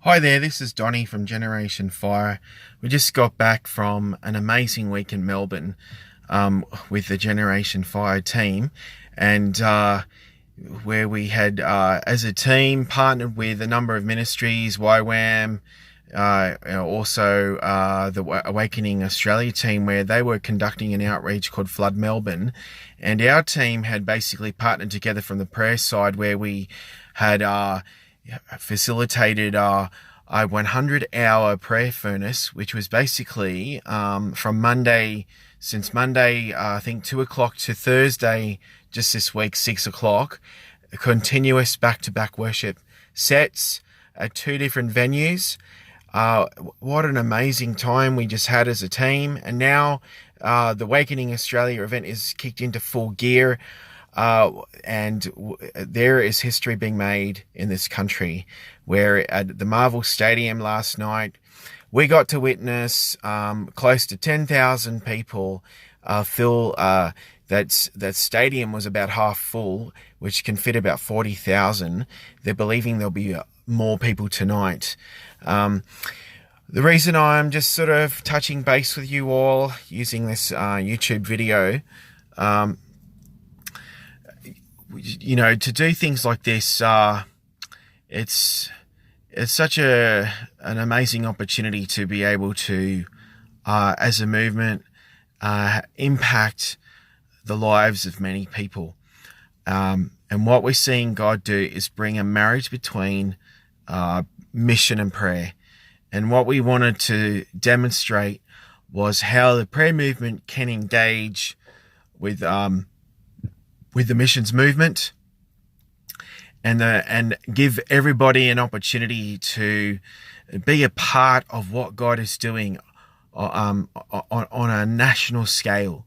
Hi there, this is Donny from Generation Fire. We just got back from an amazing week in Melbourne with the Generation Fire team, and where we had, as a team, partnered with a number of ministries, YWAM, also the Awakening Australia team, where they were conducting an outreach called Flood Melbourne, and our team had basically partnered together from the prayer side, where we had facilitated a 100-hour prayer furnace, which was basically from Monday, I think 2 o'clock, to Thursday, just this week, 6 o'clock, continuous back-to-back worship sets at two different venues. What an amazing time we just had as a team. And now the Awakening Australia event is kicked into full gear. There is history being made in this country, where at the Marvel Stadium last night, we got to witness close to 10,000 people fill that stadium. Was about half full, which can fit about 40,000. They're believing there'll be more people tonight. The reason I'm just sort of touching base with you all using this YouTube video, to do things like this, it's such an amazing opportunity to be able to, as a movement, impact the lives of many people. And what we're seeing God do is bring a marriage between mission and prayer. And what we wanted to demonstrate was how the prayer movement can engage with the missions movement, and give everybody an opportunity to be a part of what God is doing on a national scale.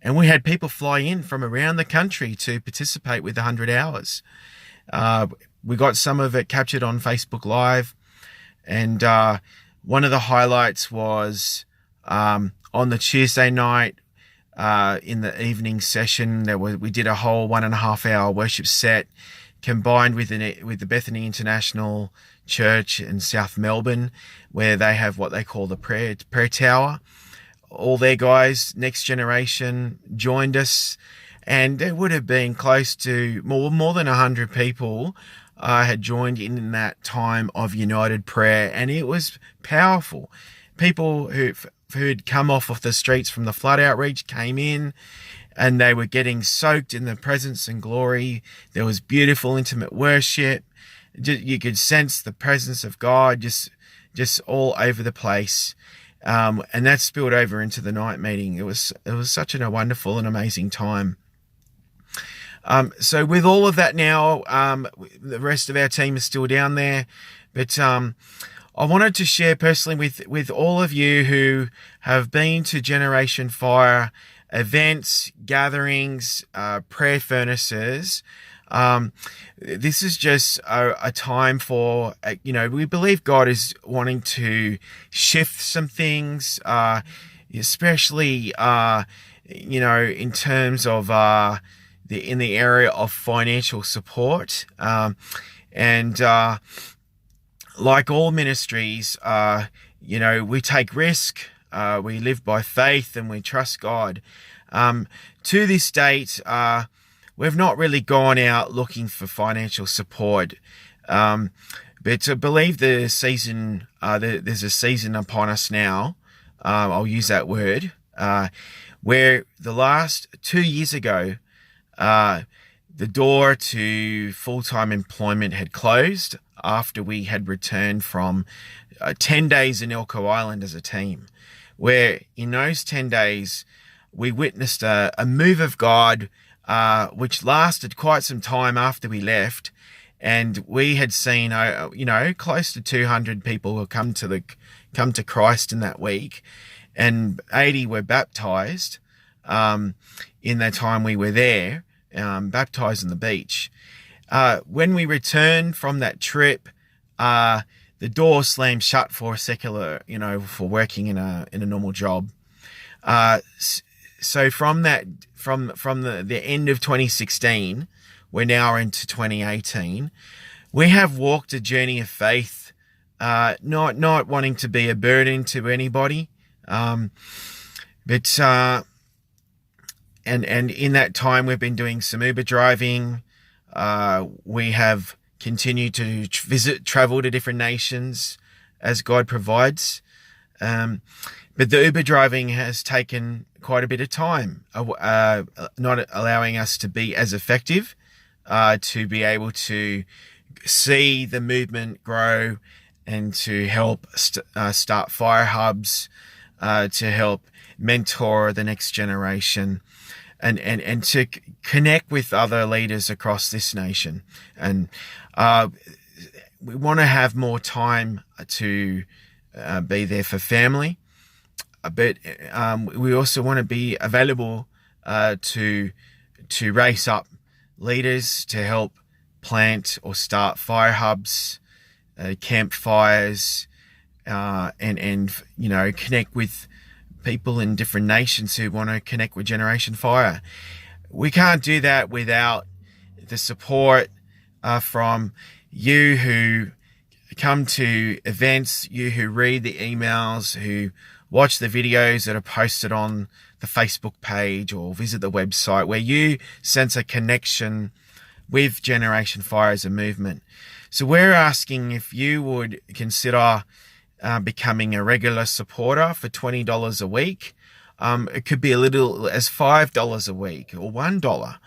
And we had people fly in from around the country to participate with 100 hours. We got some of it captured on Facebook Live. And one of the highlights was on the Tuesday night, in the evening session, we did a whole 1.5 hour worship set, combined with the Bethany International Church in South Melbourne, where they have what they call the prayer tower. All their guys, Next Generation, joined us, and there would have been close to more than 100 people had joined in that time of united prayer, and it was powerful. People who'd come off of the streets from the flood outreach came in, and they were getting soaked in the presence and glory. There was beautiful, intimate worship. You could sense the presence of God just all over the place. And that spilled over into the night meeting. It was such a wonderful and amazing time. So with all of that now, the rest of our team is still down there, but I wanted to share personally with all of you who have been to Generation Fire events, gatherings, prayer furnaces. This is just a time for, we believe God is wanting to shift some things, especially, in terms of in the area of financial support. Like all ministries, we take risk, we live by faith, and we trust God. To this date, we've not really gone out looking for financial support, but to believe the season, there's a season upon us now, I'll use that word, where the last 2 years ago, the door to full-time employment had closed after we had returned from 10 days in Elko Island as a team, where in those 10 days we witnessed a move of God, which lasted quite some time after we left, and we had seen close to 200 people who come to Christ in that week, and 80 were baptized in the time we were there, baptized on the beach. When we returned from that trip, the door slammed shut for for working in a normal job. So from the end of 2016, we're now into 2018. We have walked a journey of faith not wanting to be a burden to anybody. But and in that time, we've been doing some Uber driving. We have continued to travel to different nations as God provides. But the Uber driving has taken quite a bit of time, not allowing us to be as effective, to be able to see the movement grow and to help start fire hubs, to help mentor the next generation, and to connect with other leaders across this nation. And we want to have more time to be there for family, but we also want to be available to raise up leaders to help plant or start fire hubs, campfires, and connect with people in different nations who want to connect with Generation Fire. We can't do that without the support from you who come to events, you who read the emails, who watch the videos that are posted on the Facebook page or visit the website, where you sense a connection with Generation Fire as a movement. So we're asking if you would consider becoming a regular supporter for $20 a week. It could be a little as $5 a week or $1.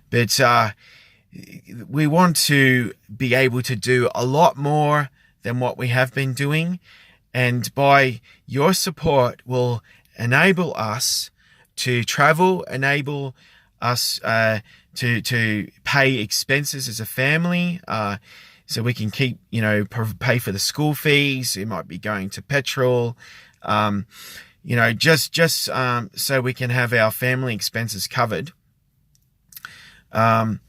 But we want to be able to do a lot more than what we have been doing. And by your support will enable us to travel, enable us to pay expenses as a family, so we can keep, pay for the school fees. It might be going to petrol, just so we can have our family expenses covered. But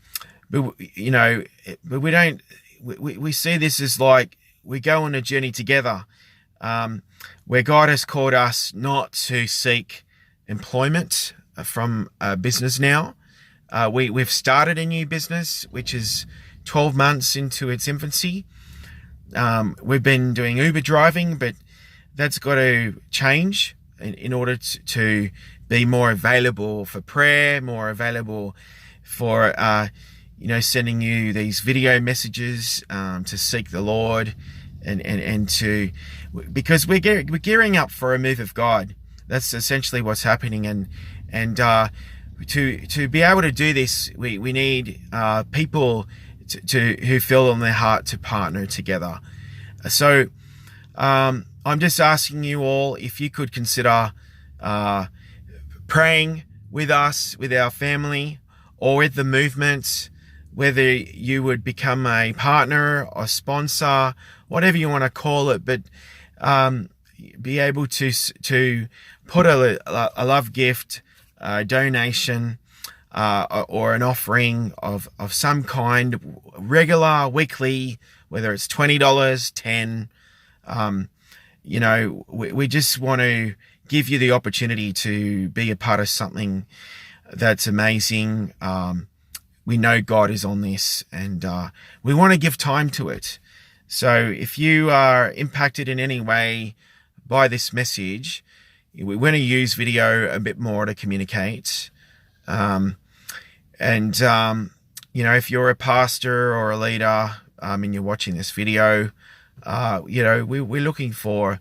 we don't. We see this as like we go on a journey together, where God has called us not to seek employment from a business now. We've started a new business, which is 12 months into its infancy. We've been doing Uber driving, but that's got to change in order to be more available for prayer, more available for, sending you these video messages to seek the Lord and to, because we're gearing up for a move of God. That's essentially what's happening. And to be able to do this, we need people who feel on their heart to partner together. So I'm just asking you all if you could consider praying with us, with our family, or with the movement, whether you would become a partner or sponsor, whatever you want to call it, but be able to put a love gift, a donation, or an offering of some kind, regular, weekly, whether it's $20, $10. We just want to give you the opportunity to be a part of something that's amazing. We know God is on this, and we want to give time to it. So if you are impacted in any way by this message, we want to use video a bit more to communicate. If you're a pastor or a leader and you're watching this video, we're looking for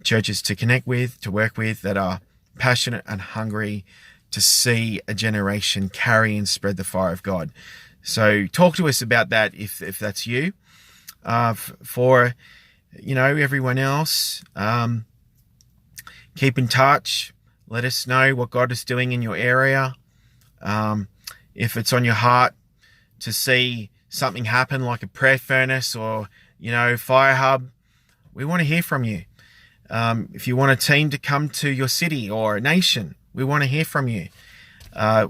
churches to connect with, to work with, that are passionate and hungry to see a generation carry and spread the fire of God. So talk to us about that if that's you. For everyone else, keep in touch. Let us know what God is doing in your area. If it's on your heart to see something happen, like a prayer furnace or fire hub, we want to hear from you. If you want a team to come to your city or nation, we want to hear from you. I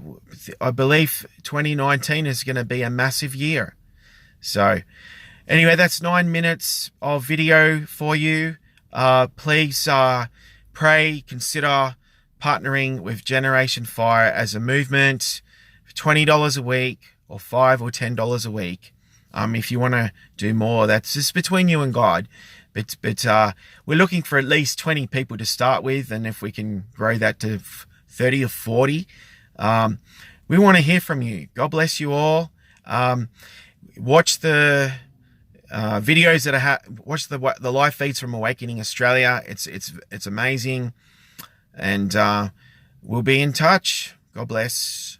believe 2019 is going to be a massive year. So anyway, that's 9 minutes of video for you. Please pray, consider partnering with Generation Fire as a movement for $20 a week or $5 or $10 a week. If you want to do more, that's just between you and God. But we're looking for at least 20 people to start with, and if we can grow that to 30 or 40, we want to hear from you. God bless you all. Watch the videos that watch the live feeds from Awakening Australia. It's amazing, and we'll be in touch. God bless.